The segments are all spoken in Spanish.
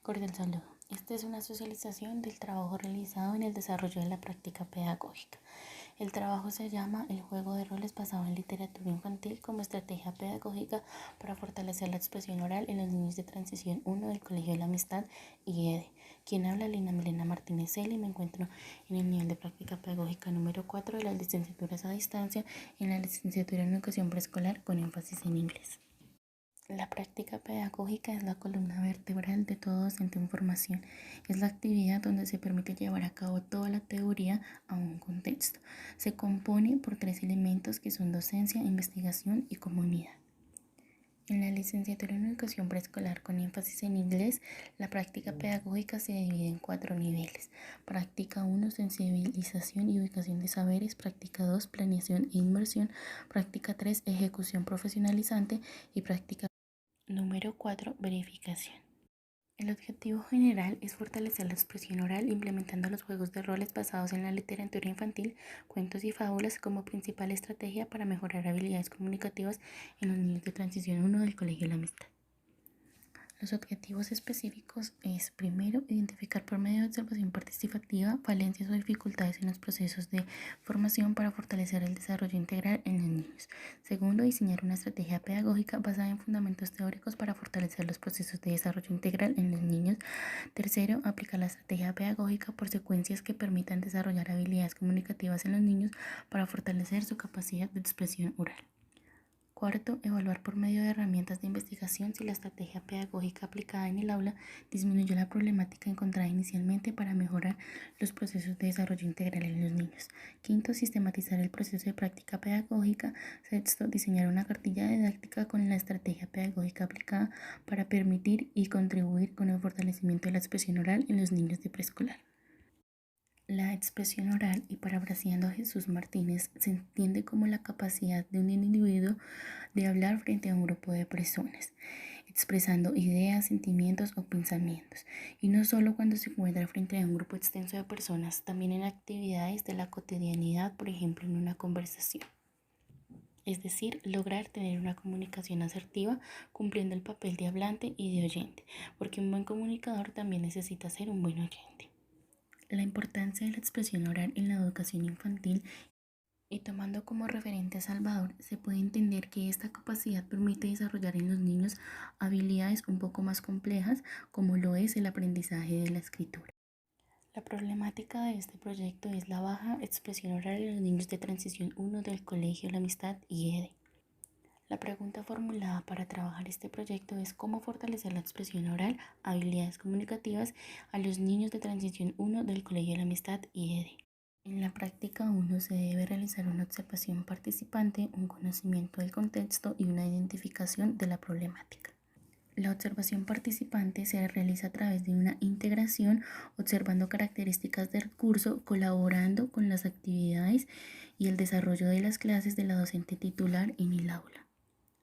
Cordial saludo. Esta es una socialización del trabajo realizado en el desarrollo de la práctica pedagógica. El trabajo se llama El juego de roles basado en literatura infantil como estrategia pedagógica para fortalecer la expresión oral en los niños de transición 1 del Colegio de la Amistad IED. Quien habla, Lina Milena Martínez Celi, y me encuentro en el nivel de práctica pedagógica número 4 de las licenciaturas a distancia en la licenciatura en educación preescolar con énfasis en inglés. La práctica pedagógica es la columna vertebral de todo docente en formación. Es la actividad donde se permite llevar a cabo toda la teoría a un contexto. Se compone por 3 elementos que son docencia, investigación y comunidad. En la licenciatura en educación preescolar con énfasis en inglés, la práctica pedagógica se divide en 4 niveles. Práctica 1, sensibilización y ubicación de saberes. Práctica 2, planeación e inmersión. Práctica 3, ejecución profesionalizante. Y práctica número 4. Verificación. El objetivo general es fortalecer la expresión oral implementando los juegos de roles basados en la literatura infantil, cuentos y fábulas como principal estrategia para mejorar habilidades comunicativas en los niños de transición 1 del Colegio La Amistad. Los objetivos específicos es, primero, identificar por medio de observación participativa falencias o dificultades en los procesos de formación para fortalecer el desarrollo integral en los niños. Segundo, diseñar una estrategia pedagógica basada en fundamentos teóricos para fortalecer los procesos de desarrollo integral en los niños. Tercero, aplicar la estrategia pedagógica por secuencias que permitan desarrollar habilidades comunicativas en los niños para fortalecer su capacidad de expresión oral. Cuarto, evaluar por medio de herramientas de investigación si la estrategia pedagógica aplicada en el aula disminuyó la problemática encontrada inicialmente para mejorar los procesos de desarrollo integral en los niños. Quinto, sistematizar el proceso de práctica pedagógica. Sexto, diseñar una cartilla didáctica con la estrategia pedagógica aplicada para permitir y contribuir con el fortalecimiento de la expresión oral en los niños de preescolar. La expresión oral, y parafraseando a Jesús Martínez, se entiende como la capacidad de un individuo de hablar frente a un grupo de personas, expresando ideas, sentimientos o pensamientos, y no solo cuando se encuentra frente a un grupo extenso de personas, también en actividades de la cotidianidad, por ejemplo en una conversación. Es decir, lograr tener una comunicación asertiva cumpliendo el papel de hablante y de oyente, porque un buen comunicador también necesita ser un buen oyente. La importancia de la expresión oral en la educación infantil y tomando como referente a Salvador, se puede entender que esta capacidad permite desarrollar en los niños habilidades un poco más complejas, como lo es el aprendizaje de la escritura. La problemática de este proyecto es la baja expresión oral en los niños de transición 1 del Colegio La Amistad IED. La pregunta formulada para trabajar este proyecto es cómo fortalecer la expresión oral, habilidades comunicativas a los niños de transición 1 del Colegio La Amistad IED. En la práctica 1 se debe realizar una observación participante, un conocimiento del contexto y una identificación de la problemática. La observación participante se realiza a través de una integración, observando características del curso, colaborando con las actividades y el desarrollo de las clases de la docente titular en el aula.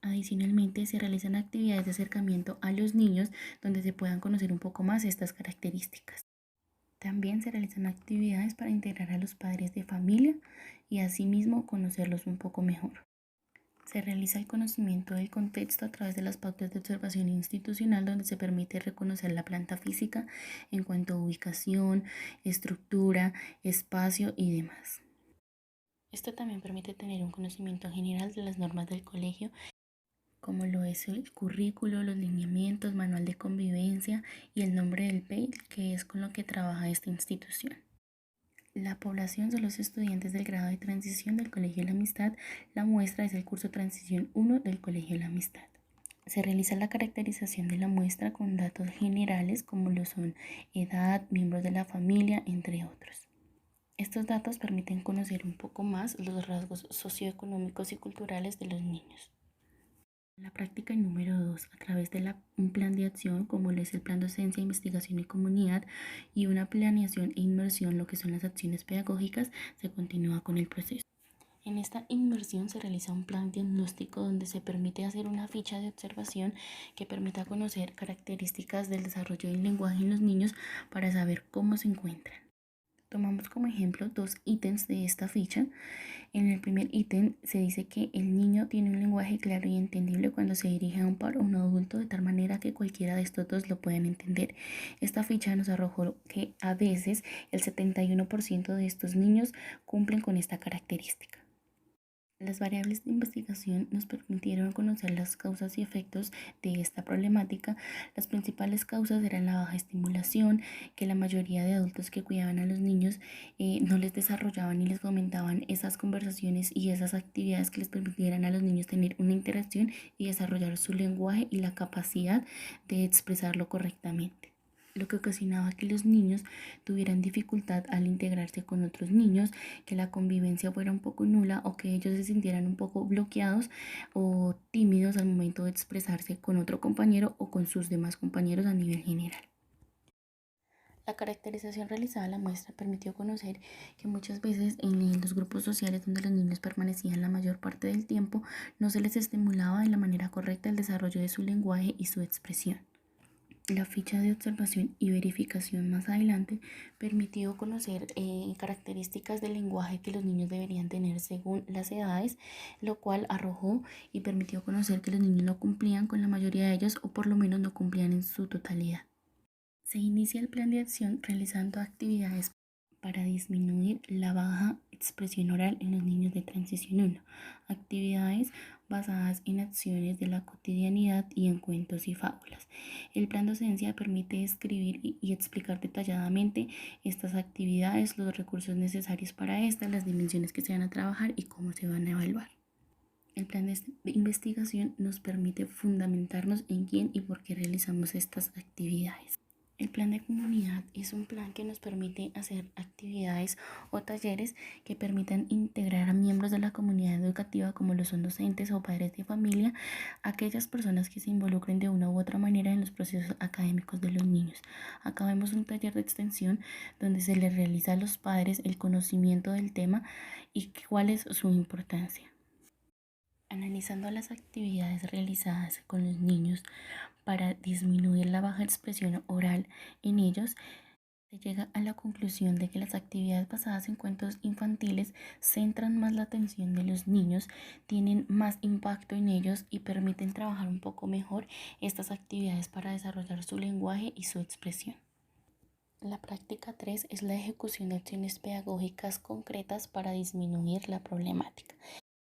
Adicionalmente, se realizan actividades de acercamiento a los niños donde se puedan conocer un poco más estas características. También se realizan actividades para integrar a los padres de familia y asimismo conocerlos un poco mejor. Se realiza el conocimiento del contexto a través de las pautas de observación institucional donde se permite reconocer la planta física en cuanto a ubicación, estructura, espacio y demás. Esto también permite tener un conocimiento general de las normas del colegio, como lo es el currículo, los lineamientos, manual de convivencia y el nombre del PEI, que es con lo que trabaja esta institución. La población son los estudiantes del grado de transición del Colegio La Amistad. La muestra es el curso Transición 1 del Colegio La Amistad. Se realiza la caracterización de la muestra con datos generales como lo son edad, miembros de la familia, entre otros. Estos datos permiten conocer un poco más los rasgos socioeconómicos y culturales de los niños. La práctica número 2, a través de un plan de acción como lo es el plan docencia, investigación y comunidad y una planeación e inmersión, lo que son las acciones pedagógicas, se continúa con el proceso. En esta inmersión se realiza un plan diagnóstico donde se permite hacer una ficha de observación que permita conocer características del desarrollo del lenguaje en los niños para saber cómo se encuentran. Tomamos como ejemplo dos ítems de esta ficha. En el primer ítem se dice que el niño tiene un lenguaje claro y entendible cuando se dirige a un par o un adulto de tal manera que cualquiera de estos dos lo puedan entender. Esta ficha nos arrojó que a veces el 71% de estos niños cumplen con esta característica. Las variables de investigación nos permitieron conocer las causas y efectos de esta problemática. Las principales causas eran la baja estimulación, que la mayoría de adultos que cuidaban a los niños no les desarrollaban ni les fomentaban esas conversaciones y esas actividades que les permitieran a los niños tener una interacción y desarrollar su lenguaje y la capacidad de expresarlo correctamente, lo que ocasionaba que los niños tuvieran dificultad al integrarse con otros niños, que la convivencia fuera un poco nula o que ellos se sintieran un poco bloqueados o tímidos al momento de expresarse con otro compañero o con sus demás compañeros a nivel general. La caracterización realizada en la muestra permitió conocer que muchas veces en los grupos sociales donde los niños permanecían la mayor parte del tiempo no se les estimulaba de la manera correcta el desarrollo de su lenguaje y su expresión. La ficha de observación y verificación más adelante permitió conocer características del lenguaje que los niños deberían tener según las edades, lo cual arrojó y permitió conocer que los niños no cumplían con la mayoría de ellos o por lo menos no cumplían en su totalidad. Se inicia el plan de acción realizando actividades para disminuir la baja expresión oral en los niños de transición 1. Actividades basadas en acciones de la cotidianidad y en cuentos y fábulas. El plan docencia permite escribir y explicar detalladamente estas actividades, los recursos necesarios para estas, las dimensiones que se van a trabajar y cómo se van a evaluar. El plan de investigación nos permite fundamentarnos en quién y por qué realizamos estas actividades. El plan de comunidad es un plan que nos permite hacer actividades o talleres que permitan integrar a miembros de la comunidad educativa como lo son docentes o padres de familia, aquellas personas que se involucren de una u otra manera en los procesos académicos de los niños. Acá vemos un taller de extensión donde se les realiza a los padres el conocimiento del tema y cuál es su importancia. Analizando las actividades realizadas con los niños para disminuir la baja expresión oral en ellos, se llega a la conclusión de que las actividades basadas en cuentos infantiles centran más la atención de los niños, tienen más impacto en ellos y permiten trabajar un poco mejor estas actividades para desarrollar su lenguaje y su expresión. La práctica 3 es la ejecución de acciones pedagógicas concretas para disminuir la problemática.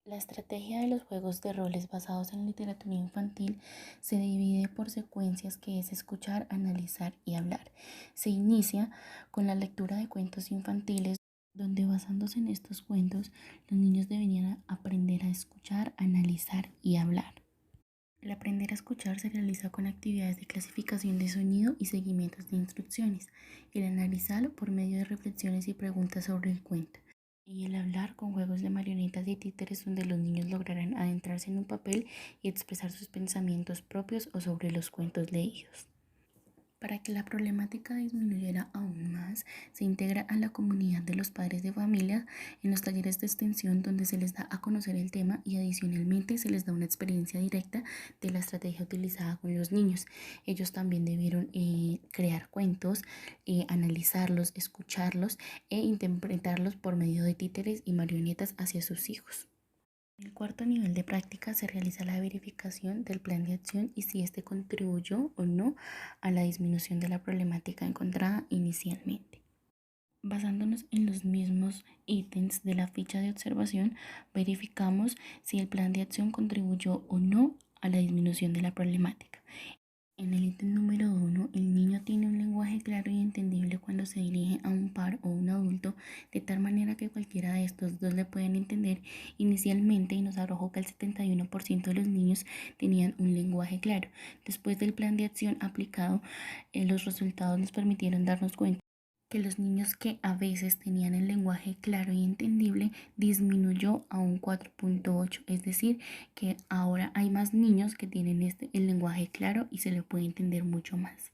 La estrategia de los juegos de roles basados en literatura infantil se divide por secuencias que es escuchar, analizar y hablar. Se inicia con la lectura de cuentos infantiles, donde basándose en estos cuentos, los niños deberían aprender a escuchar, analizar y hablar. El aprender a escuchar se realiza con actividades de clasificación de sonido y seguimientos de instrucciones. El analizar por medio de reflexiones y preguntas sobre el cuento. Y el hablar con juegos de marionetas y títeres donde los niños lograrán adentrarse en un papel y expresar sus pensamientos propios o sobre los cuentos leídos. Para que la problemática disminuyera aún más, se integra a la comunidad de los padres de familia en los talleres de extensión donde se les da a conocer el tema y adicionalmente se les da una experiencia directa de la estrategia utilizada con los niños. Ellos también debieron crear cuentos, analizarlos, escucharlos e interpretarlos por medio de títeres y marionetas hacia sus hijos. En el cuarto nivel de práctica se realiza la verificación del plan de acción y si éste contribuyó o no a la disminución de la problemática encontrada inicialmente. Basándonos en los mismos ítems de la ficha de observación, verificamos si el plan de acción contribuyó o no a la disminución de la problemática. En el ítem número 1, el niño tiene un lenguaje claro y entendible cuando se dirige a un par o un adulto, de tal manera que cualquiera de estos dos le pueden entender inicialmente y nos arrojó que el 71% de los niños tenían un lenguaje claro. Después del plan de acción aplicado, los resultados nos permitieron darnos cuenta que los niños que a veces tenían el lenguaje claro y entendible disminuyó a un 4.8, es decir, que ahora hay más niños que tienen el lenguaje claro y se le puede entender mucho más.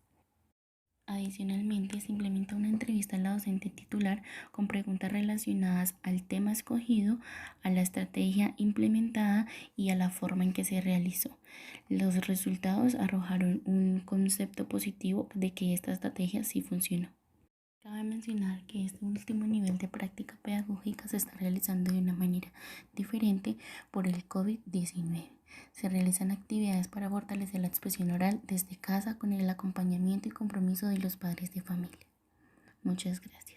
Adicionalmente, se implementa una entrevista a la docente titular con preguntas relacionadas al tema escogido, a la estrategia implementada y a la forma en que se realizó. Los resultados arrojaron un concepto positivo de que esta estrategia sí funcionó. Cabe cabe mencionar que este último nivel de práctica pedagógica se está realizando de una manera diferente por el COVID-19. Se realizan actividades para fortalecer la expresión oral desde casa con el acompañamiento y compromiso de los padres de familia. Muchas gracias.